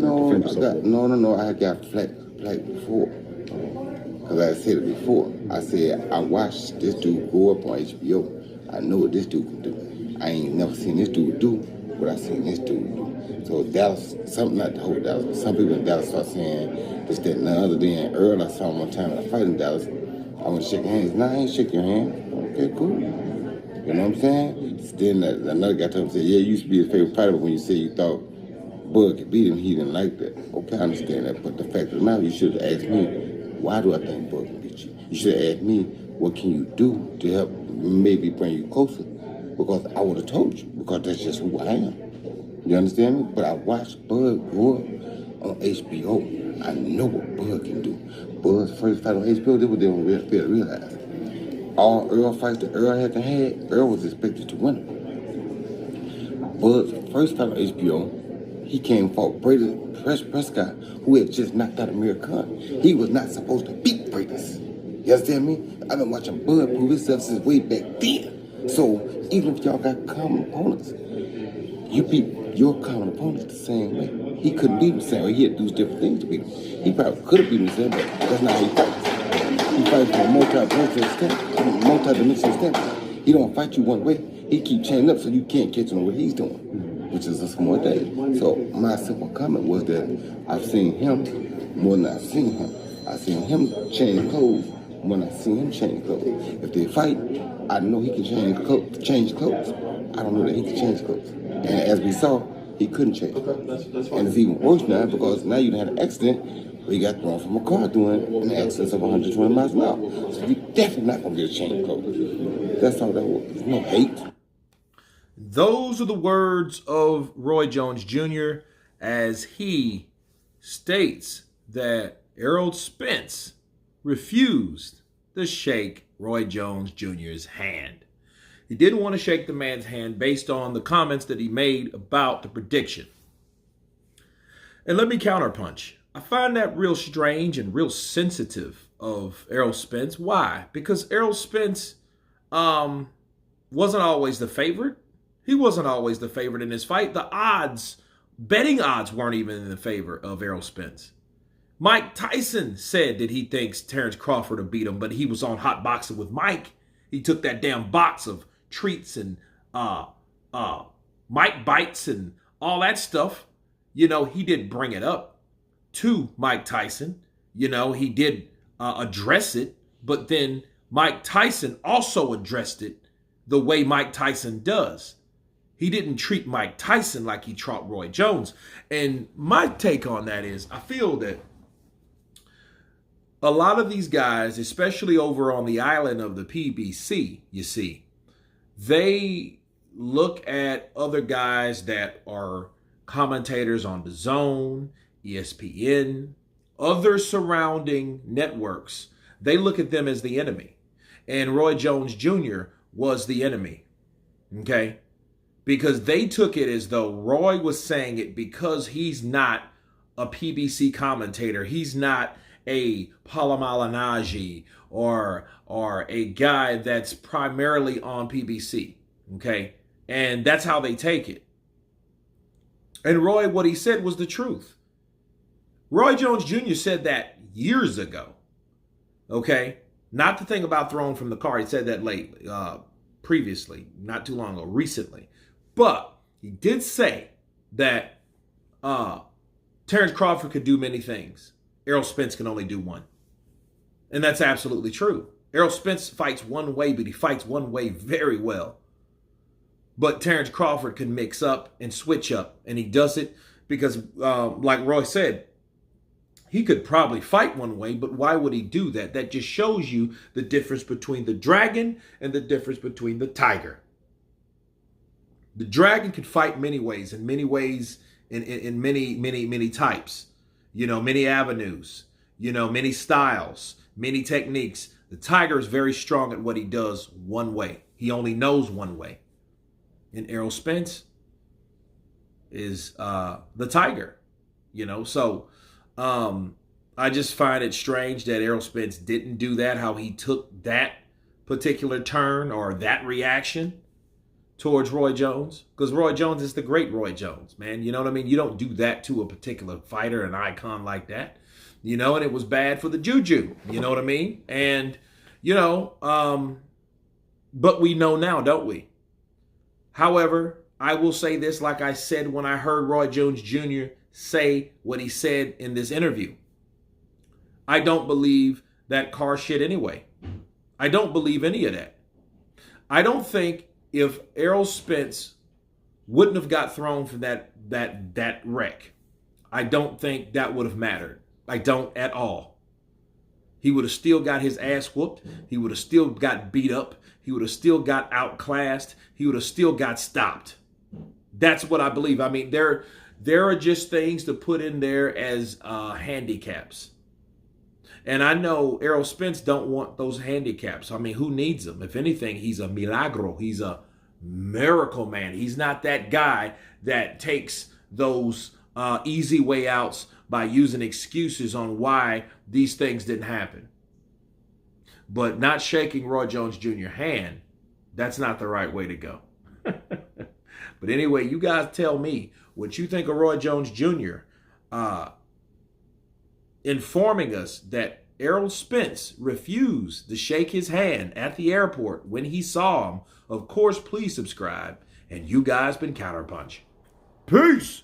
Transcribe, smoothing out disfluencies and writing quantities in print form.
No, defend yourself? no. I got flack before. Because I said it before. I said, I watched this dude grow up on HBO. I know what this dude can do. I ain't never seen this dude do what I seen this dude do. So Dallas, not the whole Dallas, but some people in Dallas start saying this, that, and the other. Then Errol, I saw him one time in a fight in Dallas. I went to shake hands. Nah, I ain't shake your hand. Okay, cool. You know what I'm saying? Then another guy told me, yeah, you used to be his favorite fighter, but when you said you thought Bud could beat him, he didn't like that. Okay, I understand that. But the fact of the matter, you should have asked me, why do I think Bud can beat you? You should have asked me, what can you do to help maybe bring you closer? Because I would have told you, because that's just who I am. You understand me? But I watched Bud grow up on HBO. I know what Bud can do. Bud's first fight on HBO, they didn't realize. All Errol fights that Errol had, Errol was expected to win them. Bud's first fight on HBO, he came and fought Brady Prescott, who had just knocked out Amir Khan. He was not supposed to beat Brady. You understand me? I've been watching Bud prove himself since way back then. So even if y'all got common opponents, you beat your common opponents the same way. He couldn't beat him the same way. He had to do different things to beat him. He probably could have beat him the same way, but that's not how he fights. He fights from a multi-dimensional standpoint. He don't fight you one way. He keep changing up so you can't catch him on what he's doing, which is a small thing. So my simple comment was that I've seen him more than I've seen him. I've seen him change clothes more than I've seen him change clothes. If they fight, I know he can change clothes. I don't know that he can change clothes. And as we saw, he couldn't change. And it's even worse now because now you had an accident where he got thrown from a car doing an excess of 120 miles an hour. So you're definitely not going to get a change clothes. That's all that was. There's no hate. Those are the words of Roy Jones Jr. as he states that Errol Spence refused to shake Roy Jones Jr.'s hand. He didn't want to shake the man's hand based on the comments that he made about the prediction. And let me counterpunch. I find that real strange and real sensitive of Errol Spence. Why? Because Errol Spence wasn't always the favorite. He wasn't always the favorite in this fight. The odds, betting odds, weren't even in the favor of Errol Spence. Mike Tyson said that he thinks Terrence Crawford will beat him, but he was on hot boxing with Mike. He took that damn box of treats and Mike bites and all that stuff. You know, he did bring it up to Mike Tyson. You know, he did address it, but then Mike Tyson also addressed it the way Mike Tyson does. He didn't treat Mike Tyson like he treated Roy Jones. And my take on that is, I feel that a lot of these guys, especially over on the island of the PBC, you see, they look at other guys that are commentators on DAZN, ESPN, other surrounding networks. They look at them as the enemy. And Roy Jones Jr. was the enemy, okay? Because they took it as though Roy was saying it because he's not a PBC commentator. He's not a Paolo Malignaggi or a guy that's primarily on PBC, okay? And that's how they take it. And Roy, what he said was the truth. Roy Jones Jr. said that years ago, okay? Not the thing about thrown from the car. He said that lately, previously, not too long ago, recently. But he did say that Terrence Crawford could do many things. Errol Spence can only do one. And that's absolutely true. Errol Spence fights one way, but he fights one way very well. But Terrence Crawford can mix up and switch up. And he does it because, like Roy said, he could probably fight one way, but why would he do that? That just shows you the difference between the dragon and the difference between the tiger. The dragon can fight many ways, in many types, you know, many avenues, you know, many styles, many techniques. The tiger is very strong at what he does one way. He only knows one way. And Errol Spence is the tiger, you know. So I just find it strange that Errol Spence didn't do that, how he took that particular turn or that reaction towards Roy Jones, because Roy Jones is the great Roy Jones, man. You know what I mean? You don't do that to a particular fighter, an icon like that, you know, and it was bad for the juju, you know what I mean? And, you know, but we know now, don't we? However, I will say this, like I said when I heard Roy Jones Jr. say what he said in this interview. I don't believe that car shit anyway. I don't believe any of that. I don't think if Errol Spence wouldn't have got thrown for that wreck, I don't think that would have mattered. I don't at all. He would have still got his ass whooped. He would have still got beat up. He would have still got outclassed. He would have still got stopped. That's what I believe. I mean, there are just things to put in there as handicaps. And I know Errol Spence don't want those handicaps. I mean, who needs them? If anything, he's a milagro. He's a miracle man. He's not that guy that takes those easy way outs by using excuses on why these things didn't happen. But not shaking Roy Jones Jr. hand, that's not the right way to go. But anyway, you guys tell me what you think of Roy Jones Jr. Informing us that Errol Spence refused to shake his hand at the airport when he saw him. Of course, please subscribe. And you guys been Counterpunch. Peace!